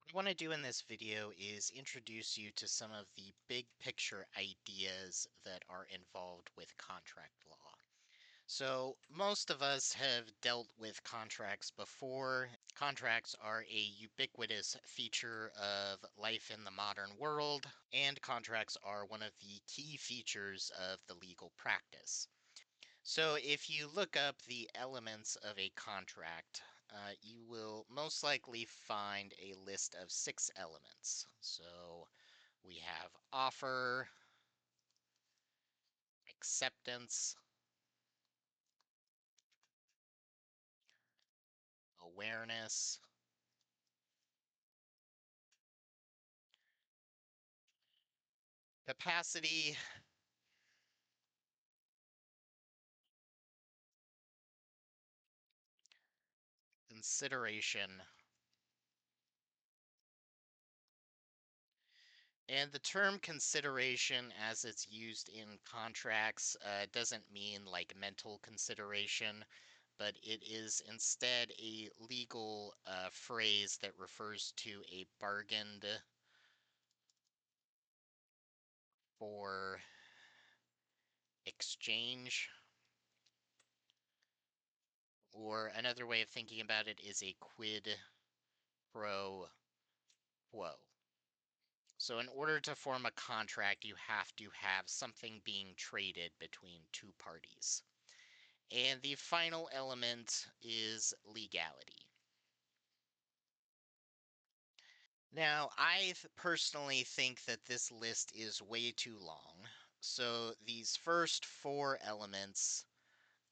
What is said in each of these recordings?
What I want to do in this video is introduce you to some of the big picture ideas that are involved with contract law. So, most of us have dealt with contracts before. Contracts are a ubiquitous feature of life in the modern world, and contracts are one of the key features of the legal practice. So, if you look up the elements of a contract, you will most likely find a list of six elements. So, we have offer, acceptance, awareness, capacity, consideration. And the term consideration, as it's used in contracts, doesn't mean like mental consideration, but it is instead a legal phrase that refers to a bargained for exchange. Or another way of thinking about it is a quid pro quo. So, in order to form a contract, you have to have something being traded between two parties. And the final element is legality. Now, personally think that this list is way too long. So, these first four elements,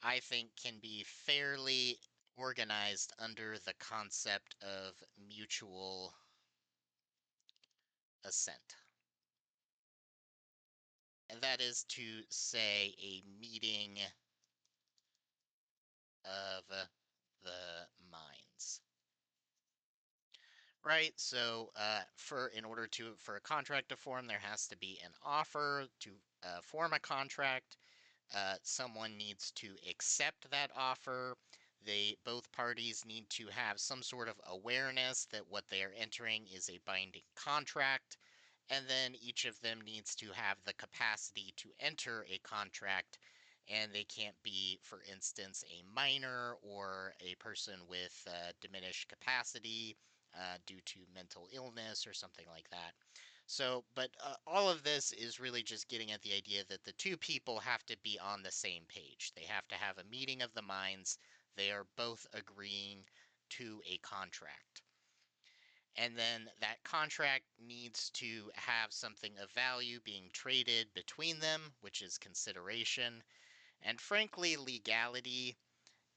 I think, can be fairly organized under the concept of mutual assent. And that is to say, a meeting of the minds. Right. So, for in order to for a contract to form, there has to be an offer to form a contract. Someone needs to accept that offer. They both parties need to have some sort of awareness that what they are entering is a binding contract, and then each of them needs to have the capacity to enter a contract. And they can't be, for instance, a minor or a person with diminished capacity due to mental illness or something like that. So, but all of this is really just getting at the idea that the two people have to be on the same page. They have to have a meeting of the minds. They are both agreeing to a contract. And then that contract needs to have something of value being traded between them, which is consideration. And frankly, legality,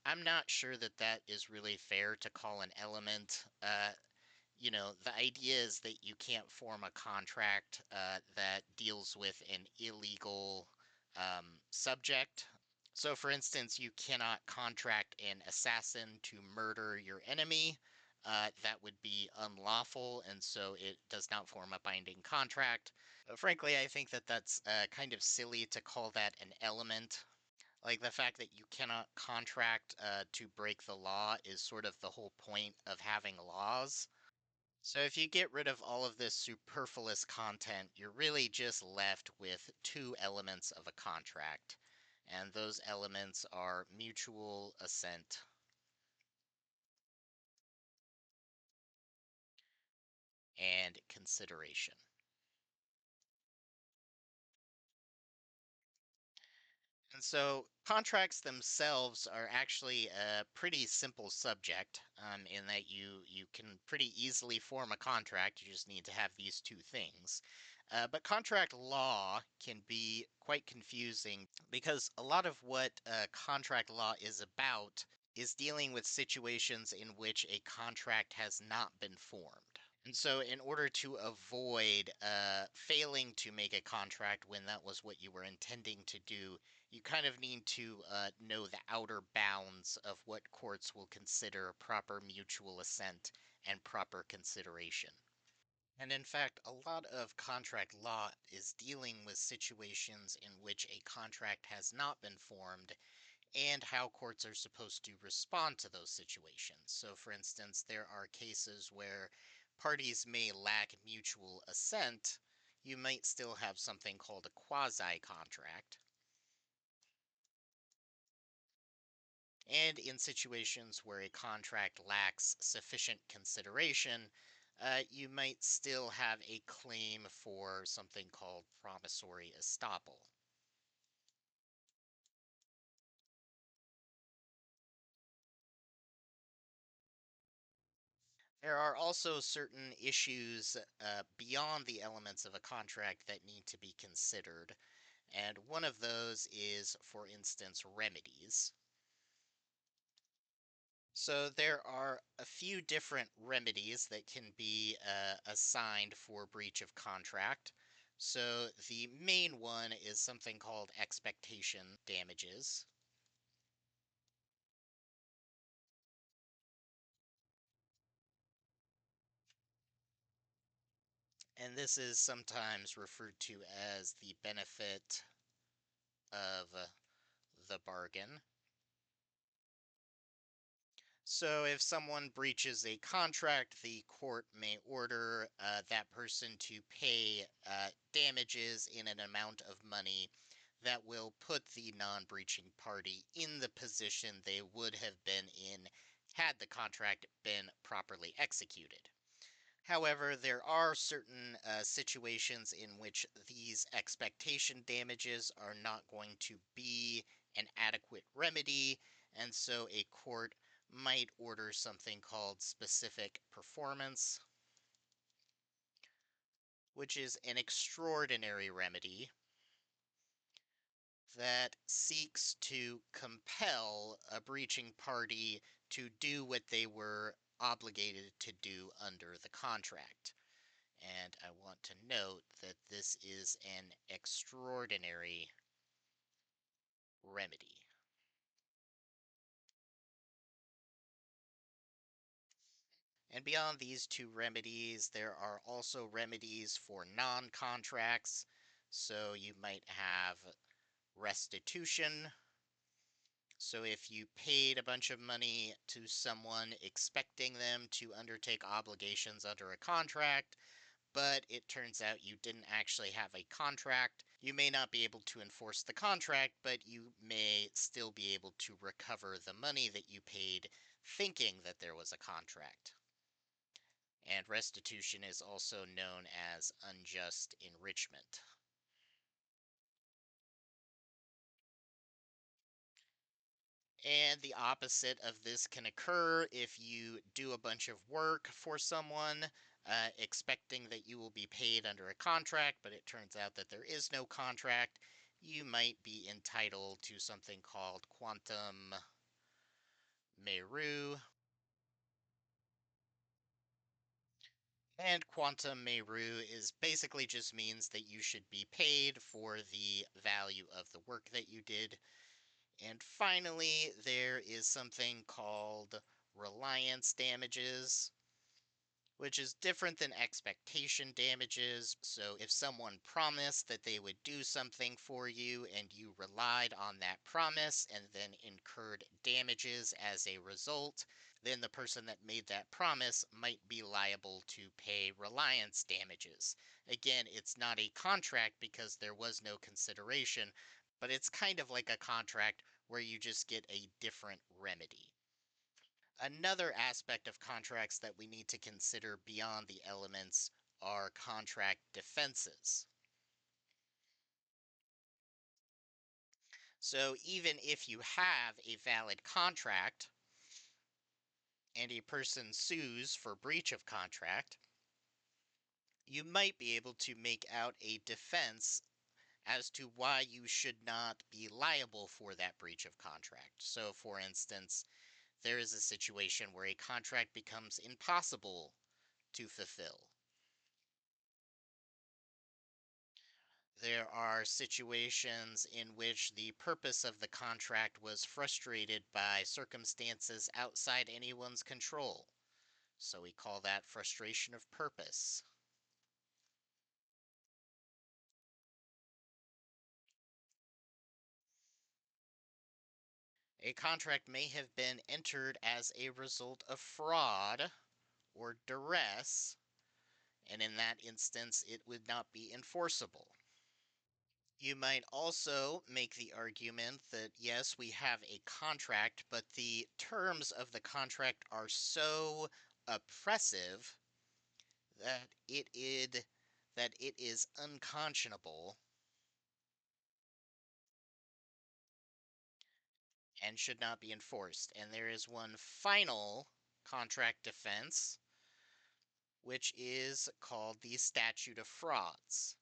I'm not sure that that is really fair to call an element. The idea is that you can't form a contract that deals with an illegal subject. So, for instance, you cannot contract an assassin to murder your enemy. That would be unlawful, and so it does not form a binding contract. Frankly, I think that that's kind of silly to call that an element. Like the fact that you cannot contract to break the law is sort of the whole point of having laws. So if you get rid of all of this superfluous content, you're really just left with two elements of a contract. And those elements are mutual assent and consideration. And so contracts themselves are actually a pretty simple subject in that you can pretty easily form a contract. You just need to have these two things. But contract law can be quite confusing because a lot of what contract law is about is dealing with situations in which a contract has not been formed. And so, in order to avoid failing to make a contract when that was what you were intending to do, you kind of need to know the outer bounds of what courts will consider proper mutual assent and proper consideration. And in fact, a lot of contract law is dealing with situations in which a contract has not been formed and how courts are supposed to respond to those situations. So, for instance, there are cases where parties may lack mutual assent, you might still have something called a quasi contract. And in situations where a contract lacks sufficient consideration, you might still have a claim for something called promissory estoppel. There are also certain issues beyond the elements of a contract that need to be considered, and one of those is, for instance, remedies. So there are a few different remedies that can be assigned for breach of contract. So the main one is something called expectation damages. And this is sometimes referred to as the benefit of the bargain. So, if someone breaches a contract, the court may order that person to pay damages in an amount of money that will put the non breaching party in the position they would have been in had the contract been properly executed. However, there are certain situations in which these expectation damages are not going to be an adequate remedy, and so a court might order something called specific performance, which is an extraordinary remedy that seeks to compel a breaching party to do what they were obligated to do under the contract. And I want to note that this is an extraordinary remedy. And beyond these two remedies, there are also remedies for non contracts. So you might have restitution. So if you paid a bunch of money to someone expecting them to undertake obligations under a contract, but it turns out you didn't actually have a contract. You may not be able to enforce the contract, but you may still be able to recover the money that you paid thinking that there was a contract. And restitution is also known as unjust enrichment. And the opposite of this can occur if you do a bunch of work for someone, expecting that you will be paid under a contract, but it turns out that there is no contract. You might be entitled to something called quantum meru. And quantum meru is basically just means that you should be paid for the value of the work that you did. And finally, there is something called reliance damages, which is different than expectation damages. So, if someone promised that they would do something for you and you relied on that promise and then incurred damages as a result, then the person that made that promise might be liable to pay reliance damages. Again, it's not a contract because there was no consideration, but it's kind of like a contract where you just get a different remedy. Another aspect of contracts that we need to consider beyond the elements are contract defenses. So, even if you have a valid contract and a person sues for breach of contract, you might be able to make out a defense as to why you should not be liable for that breach of contract. So, for instance, there is a situation where a contract becomes impossible to fulfill. There are situations in which the purpose of the contract was frustrated by circumstances outside anyone's control. So we call that frustration of purpose. A contract may have been entered as a result of fraud or duress, and in that instance, it would not be enforceable. You might also make the argument that yes, we have a contract, but the terms of the contract are so oppressive that it is unconscionable and should not be enforced. And there is one final contract defense, which is called the statute of frauds.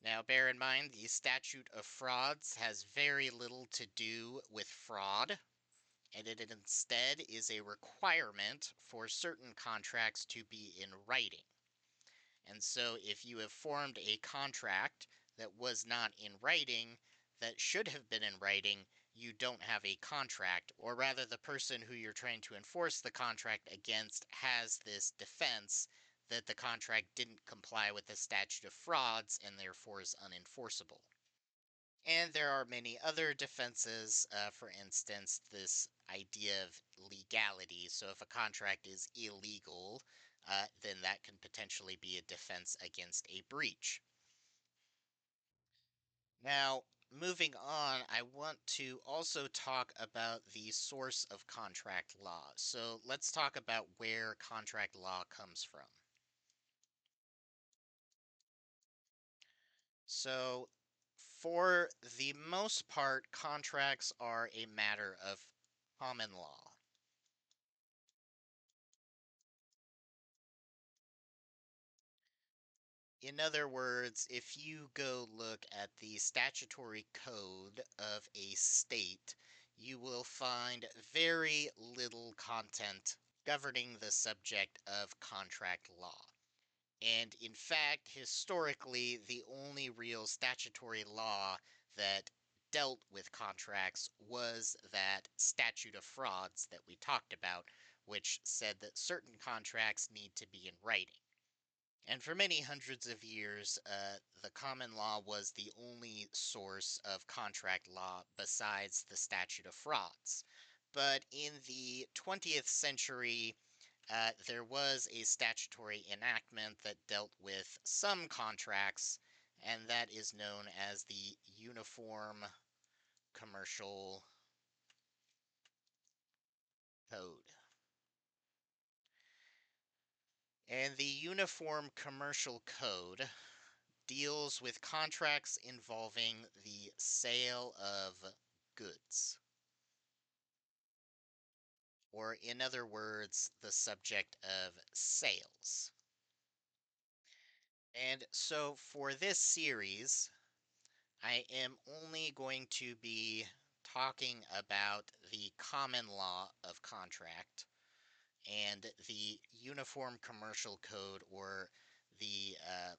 Now, bear in mind, the statute of frauds has very little to do with fraud, and it instead is a requirement for certain contracts to be in writing. And so, if you have formed a contract that was not in writing, that should have been in writing, you don't have a contract, or rather, the person who you're trying to enforce the contract against has this defense that the contract didn't comply with the statute of frauds and therefore is unenforceable. And there are many other defenses, for instance, this idea of legality. So, if a contract is illegal, then that can potentially be a defense against a breach. Now, moving on, I want to also talk about the source of contract law. So, let's talk about where contract law comes from. So, for the most part, contracts are a matter of common law. In other words, if you go look at the statutory code of a state, you will find very little content governing the subject of contract law. And in fact, historically, the only real statutory law that dealt with contracts was that statute of frauds that we talked about, which said that certain contracts need to be in writing. And for many hundreds of years, the common law was the only source of contract law besides the statute of frauds. But in the 20th century, there was a statutory enactment that dealt with some contracts, and that is known as the Uniform Commercial Code. And the Uniform Commercial Code deals with contracts involving the sale of goods, or in other words, the subject of sales. And so for this series, I am only going to be talking about the common law of contract, and the Uniform Commercial Code, or the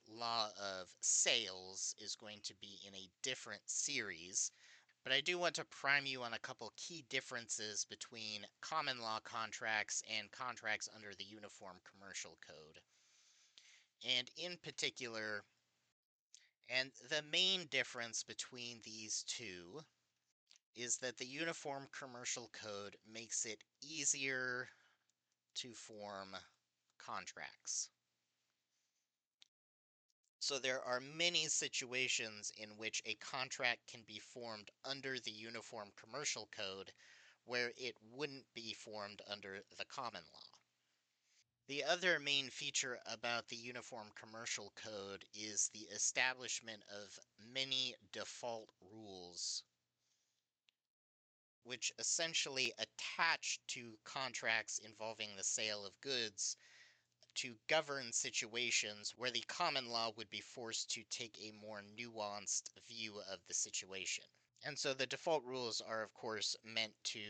law of sales, is going to be in a different series. But I do want to prime you on a couple key differences between common law contracts and contracts under the Uniform Commercial Code. And in particular, and the main difference between these two is that the Uniform Commercial Code makes it easier to form contracts. So there are many situations in which a contract can be formed under the Uniform Commercial Code where it wouldn't be formed under the common law. The other main feature about the Uniform Commercial Code is the establishment of many default rules, which essentially attach to contracts involving the sale of goods to govern situations where the common law would be forced to take a more nuanced view of the situation. And so the default rules are, of course, meant to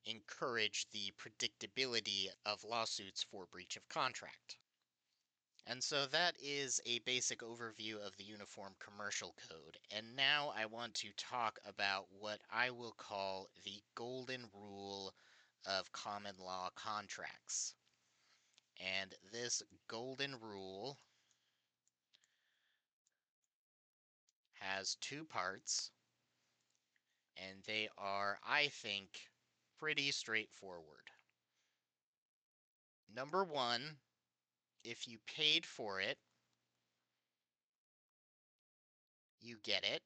encourage the predictability of lawsuits for breach of contract. And so that is a basic overview of the Uniform Commercial Code. And now I want to talk about what I will call the golden rule of common law contracts. And this golden rule has two parts, and they are, I think, pretty straightforward. Number one, if you paid for it, you get it.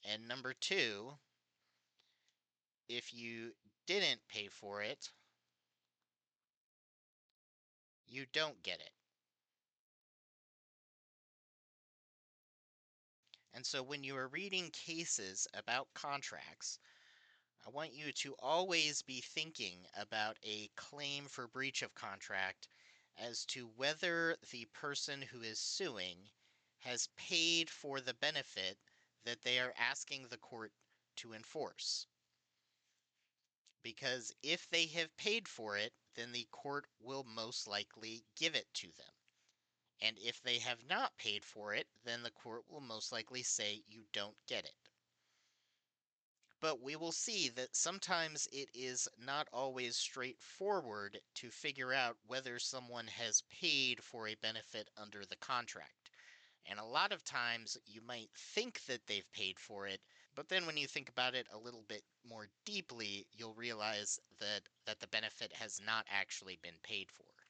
And number two, if you didn't pay for it, you don't get it. And so when you are reading cases about contracts, I want you to always be thinking about a claim for breach of contract as to whether the person who is suing has paid for the benefit that they are asking the court to enforce. Because if they have paid for it, then the court will most likely give it to them. And if they have not paid for it, then the court will most likely say you don't get it. But we will see that sometimes it is not always straightforward to figure out whether someone has paid for a benefit under the contract. And a lot of times you might think that they've paid for it, but then when you think about it a little bit more deeply, you'll realize that the benefit has not actually been paid for.